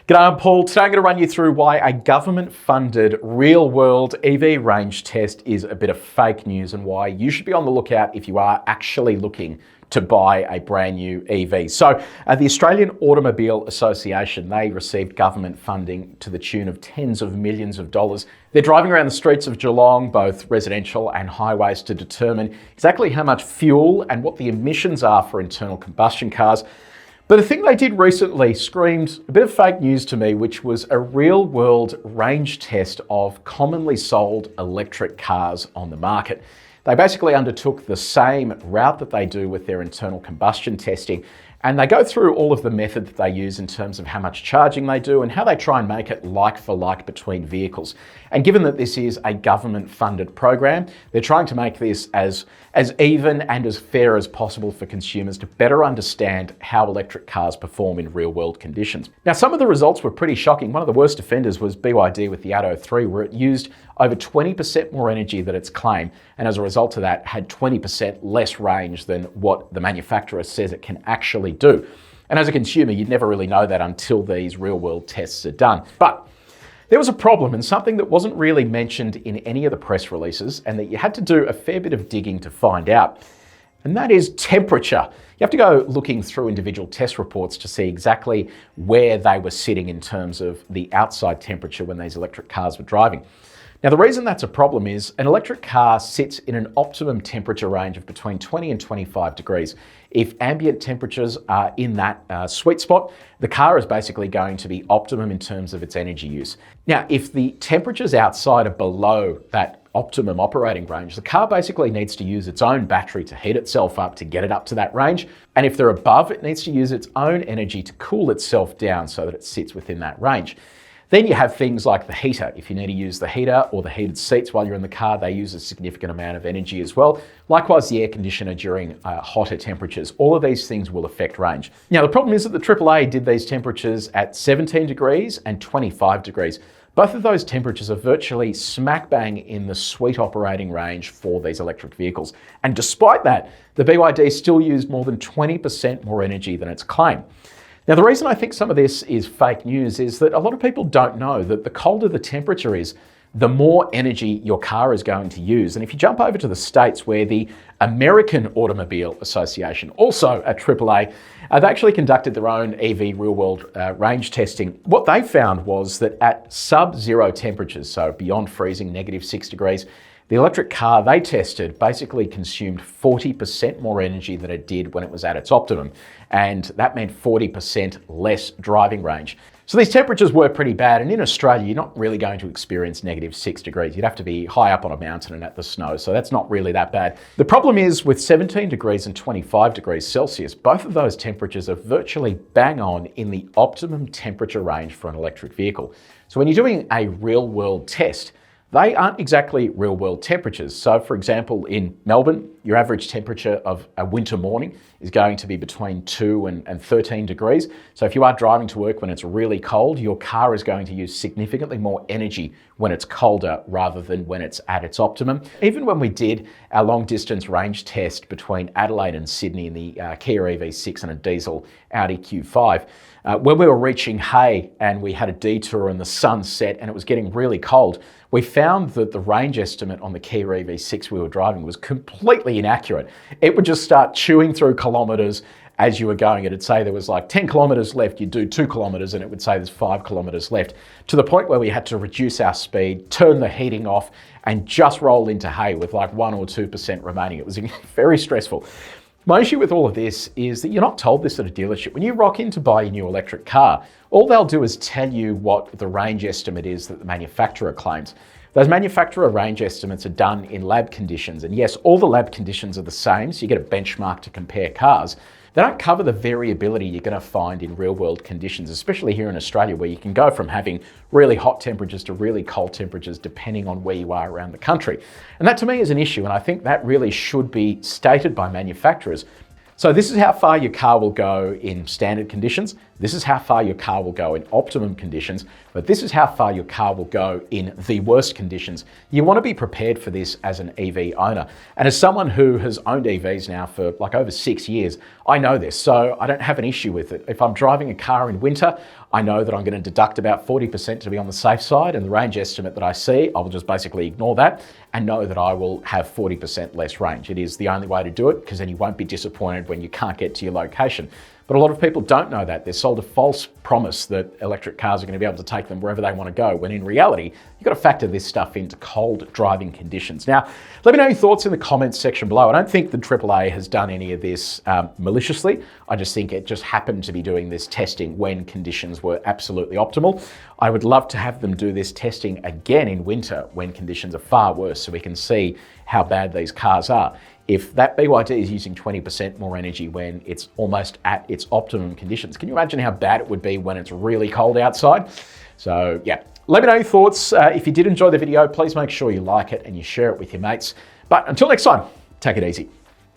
G'day, I'm Paul. Today I'm going to run you through why a government-funded real-world EV range test is a bit of fake news and why you should be on the lookout if you are actually looking to buy a brand new EV. So the Australian Automobile Association, they received government funding to the tune of tens of millions of dollars. They're driving around the streets of Geelong, both residential and highways, to determine exactly how much fuel and what the emissions are for internal combustion cars. But a thing they did recently screamed a bit of fake news to me, which was a real-world range test of commonly sold electric cars on the market. They basically undertook the same route that they do with their internal combustion testing, and they go through all of the method that they use in terms of how much charging they do and how they try and make it like for like between vehicles. And given that this is a government-funded program, they're trying to make this as even and as fair as possible for consumers to better understand how electric cars perform in real-world conditions. Now, some of the results were pretty shocking. One of the worst offenders was BYD with the Atto 3, where it used over 20% more energy than its claim, and as a result of that, had 20% less range than what the manufacturer says it can actually do. And as a consumer, you'd never really know that until these real-world tests are done. But there was a problem, and something that wasn't really mentioned in any of the press releases, and that you had to do a fair bit of digging to find out, and that is temperature. You have to go looking through individual test reports to see exactly where they were sitting in terms of the outside temperature when these electric cars were driving. Now, the reason that's a problem is an electric car sits in an optimum temperature range of between 20 and 25 degrees. If ambient temperatures are in that sweet spot, the car is basically going to be optimum in terms of its energy use. Now, if the temperatures outside are below that optimum operating range, the car basically needs to use its own battery to heat itself up to get it up to that range. And if they're above, it needs to use its own energy to cool itself down so that it sits within that range. Then you have things like the heater. If you need to use the heater or the heated seats while you're in the car, they use a significant amount of energy as well. Likewise, the air conditioner during hotter temperatures. All of these things will affect range. Now, the problem is that the AAA did these temperatures at 17 degrees and 25 degrees. Both of those temperatures are virtually smack bang in the sweet operating range for these electric vehicles. And despite that, the BYD still used more than 20% more energy than its claim. Now, the reason I think some of this is fake news is that a lot of people don't know that the colder the temperature is, the more energy your car is going to use. And if you jump over to the States, where the American Automobile Association, also a AAA, they actually conducted their own EV real-world range testing. What they found was that at sub-zero temperatures, so beyond freezing, -6 degrees, the electric car they tested basically consumed 40% more energy than it did when it was at its optimum. And that meant 40% less driving range. So these temperatures were pretty bad. And in Australia, you're not really going to experience -6 degrees. You'd have to be high up on a mountain and at the snow. So that's not really that bad. The problem is with 17 degrees and 25 degrees Celsius, both of those temperatures are virtually bang on in the optimum temperature range for an electric vehicle. So when you're doing a real world test, they aren't exactly real-world temperatures. So, for example, in Melbourne, your average temperature of a winter morning is going to be between 2 and 13 degrees. So if you are driving to work when it's really cold, your car is going to use significantly more energy when it's colder rather than when it's at its optimum. Even when we did our long-distance range test between Adelaide and Sydney in the Kia EV6 and a diesel Audi Q5, when we were reaching Hay and we had a detour and the sun set and it was getting really cold, we found that the range estimate on the Kia EV6 we were driving was completely inaccurate. It would just start chewing through kilometres as you were going. It'd say there was like 10 kilometres left, you'd do 2 kilometres and it would say there's 5 kilometres left, to the point where we had to reduce our speed, turn the heating off and just roll into Hay with like 1 or 2% remaining. It was very stressful. My issue with all of this is that you're not told this at a dealership. When you rock in to buy a new electric car, all they'll do is tell you what the range estimate is that the manufacturer claims. Those manufacturer range estimates are done in lab conditions. And yes, all the lab conditions are the same, so you get a benchmark to compare cars. They don't cover the variability you're going to find in real world conditions, especially here in Australia, where you can go from having really hot temperatures to really cold temperatures depending on where you are around the country. And that to me is an issue, and I think that really should be stated by manufacturers. So this is how far your car will go in standard conditions. This is how far your car will go in optimum conditions, but this is how far your car will go in the worst conditions. You want to be prepared for this as an EV owner. And as someone who has owned EVs now for like over 6 years, I know this, so I don't have an issue with it. If I'm driving a car in winter, I know that I'm going to deduct about 40% to be on the safe side, and the range estimate that I see, I will just basically ignore that and know that I will have 40% less range. It is the only way to do it, because then you won't be disappointed when you can't get to your location. But a lot of people don't know that. They're sold a false promise that electric cars are going to be able to take them wherever they want to go, when in reality, you've got to factor this stuff into cold driving conditions. Now, let me know your thoughts in the comments section below. I don't think the AAA has done any of this maliciously. I just think it just happened to be doing this testing when conditions were absolutely optimal. I would love to have them do this testing again in winter when conditions are far worse, so we can see how bad these cars are. If that BYD is using 20% more energy when it's almost at its optimum conditions, can you imagine how bad it would be when it's really cold outside? So yeah, let me know your thoughts. If you did enjoy the video, please make sure you like it and you share it with your mates. But until next time, take it easy.